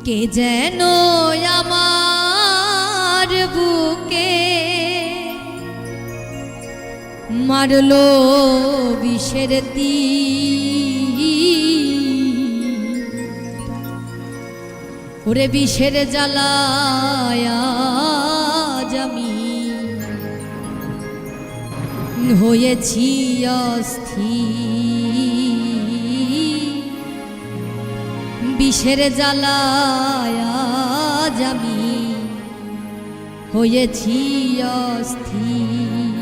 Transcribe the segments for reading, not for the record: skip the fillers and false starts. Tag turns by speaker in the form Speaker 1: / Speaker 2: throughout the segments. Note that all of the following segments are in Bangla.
Speaker 1: কে যেন আমার বুকে মারলো বিষের তীর, ওরে বিষের জ্বালায় আজ আমি হয়েছি অস্থির। বিষের জ্বালায় আজ আমি হয়েছি অস্থির।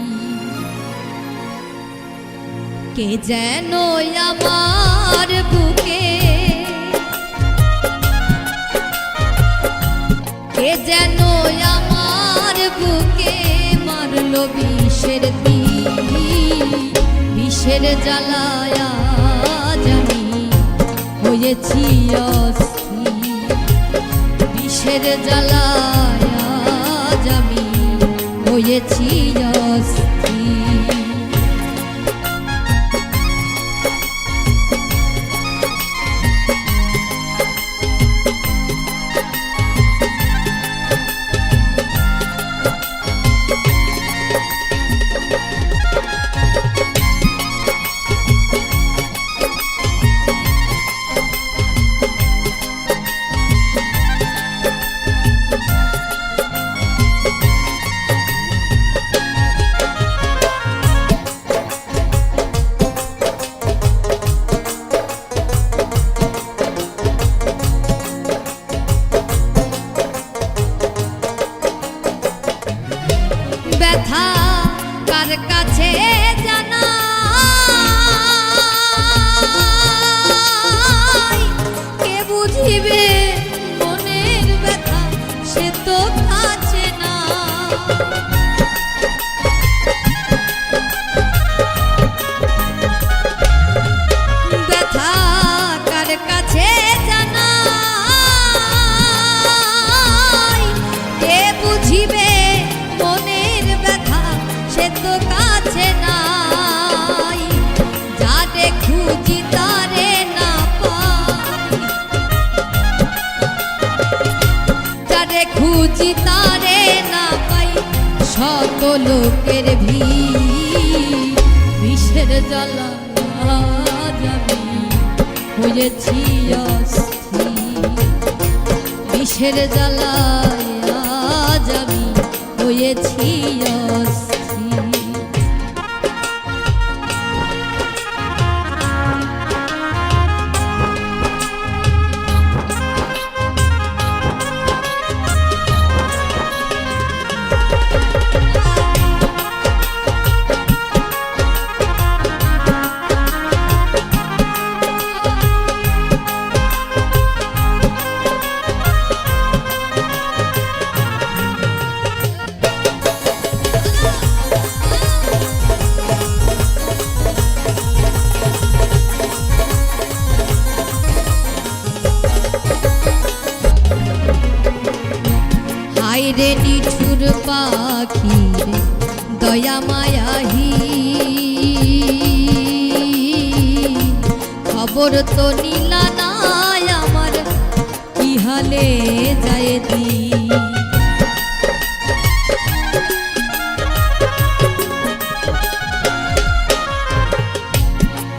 Speaker 1: কে যেন আমার বুকে, কে যেন আমার বুকে মারলো বিষের তীর, বিষের জ্বালায় আজ আমি হয়েছি অস্থির। বিষের জ্বালায় আজ আমি হয়েছি অস্থির। ব্যথা কার কাছে জানাই, কে বুঝিবে মনের ব্যথা সে তো কাছে না। ব্যথা কার কাছে জানাই, কে বুঝিবে মনের ব্যথা সে তো কাছে নাই। যারে খুঁজি তারে না পাই, যারে খুঁজি তারে না পাই, শত লোকের ভিড়। বিষের জ্বালায় আজ আমি হয়েছি অস্থির। বিষের জ্বালায় আজ আমি হয়েছি অস্থির। হায়রে নিঠুর পাখির দয়া মায়াহীন, খবর তো নিলা নাই আমার কি হালে যায় দিন।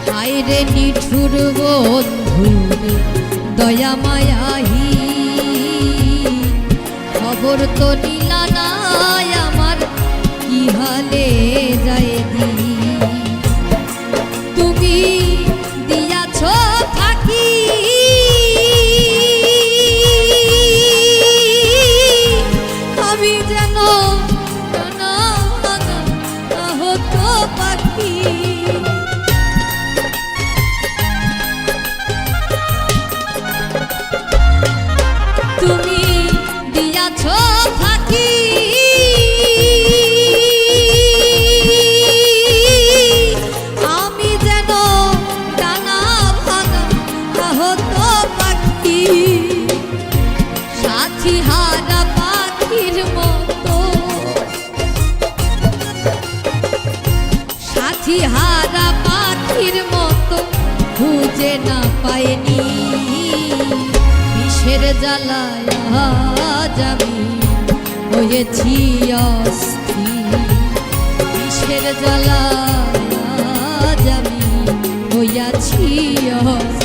Speaker 1: হায়রে নিঠুর বন্ধুর দয়া মায়াহীন, খবর তো নিলা নাই আমার কি হালে যায় দিন। তুমি দিয়াছ ফাঁকি, আমি যেন আহত পাখি। তুমি দিয়াছ ফাঁকি, আমি যেন ডানা ভাঙা আহত পাখি। সাথী হারা পাখির মতো, সাথী হারা পাখির মতো খুঁজে না পায়নি। বিষের জ্বালায় আজ আমি হয়েছি অস্থির বিষের জ্বালায় আজ আমি হইয়াছি অস্থির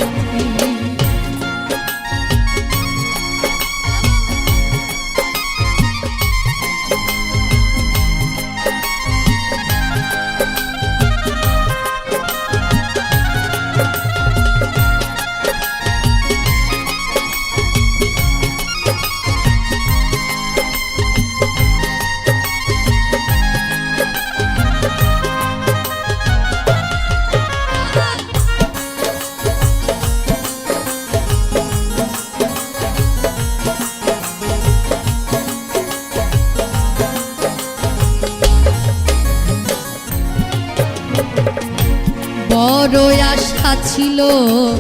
Speaker 1: বড় আশা ছিল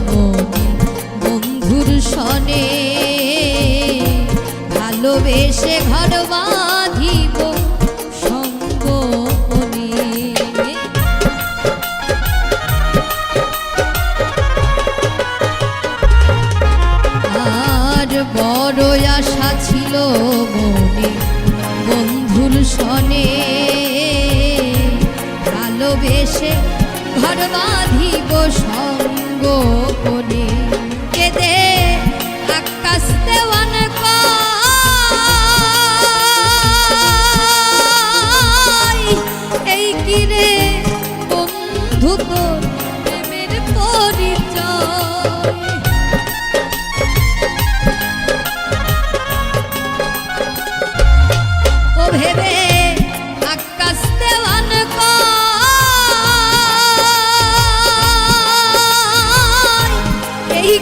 Speaker 1: মনে বন্ধুর সনে ভালোবেসে ঘর বাঁধিব সঙ্গ মনে আর বড় আশা ছিল মনে বন্ধুর সনে ভালোবেসে ঘর বাঁধিব সঙ্গ কোণে কেঁদে আকাশ দেওয়ান এই কিরে বন্ধু তোর প্রেমের পরিচয় ও ভেবে আকাশ দেওয়ান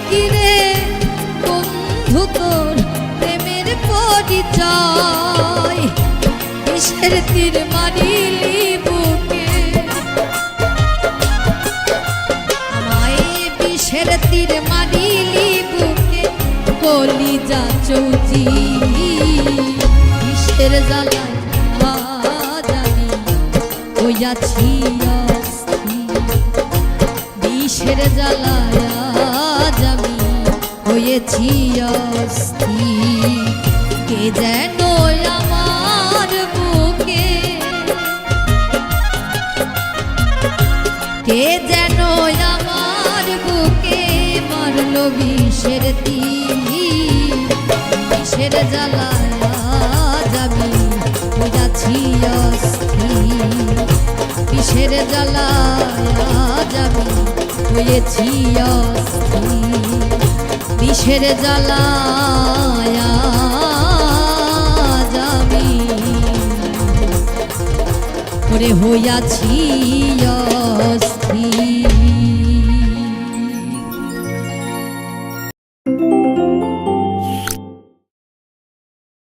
Speaker 1: কিরে বন্ধু তোর প্রেমের পরিচয় বিষের তীর মারিলি বুকে আমায় বিষের তীর মারিলি বুকে কলিজা চৌচি বিষের জ্বালায় আজ আমি হইয়াছি অস্থির বিষের জ্বালায় আজ আমি হয়েছি অস্থির কে যেন আমার বুকে কে যেন আমার বুকে মারলো বিষের তীর বিষের জ্বালায় আজ আমি হইয়াছি অস্থির বিষের জ্বালায় আজ আমি হয়েছি অস্থির বিষের জ্বালায় আজ আমি ওরে হইয়াছি অস্থির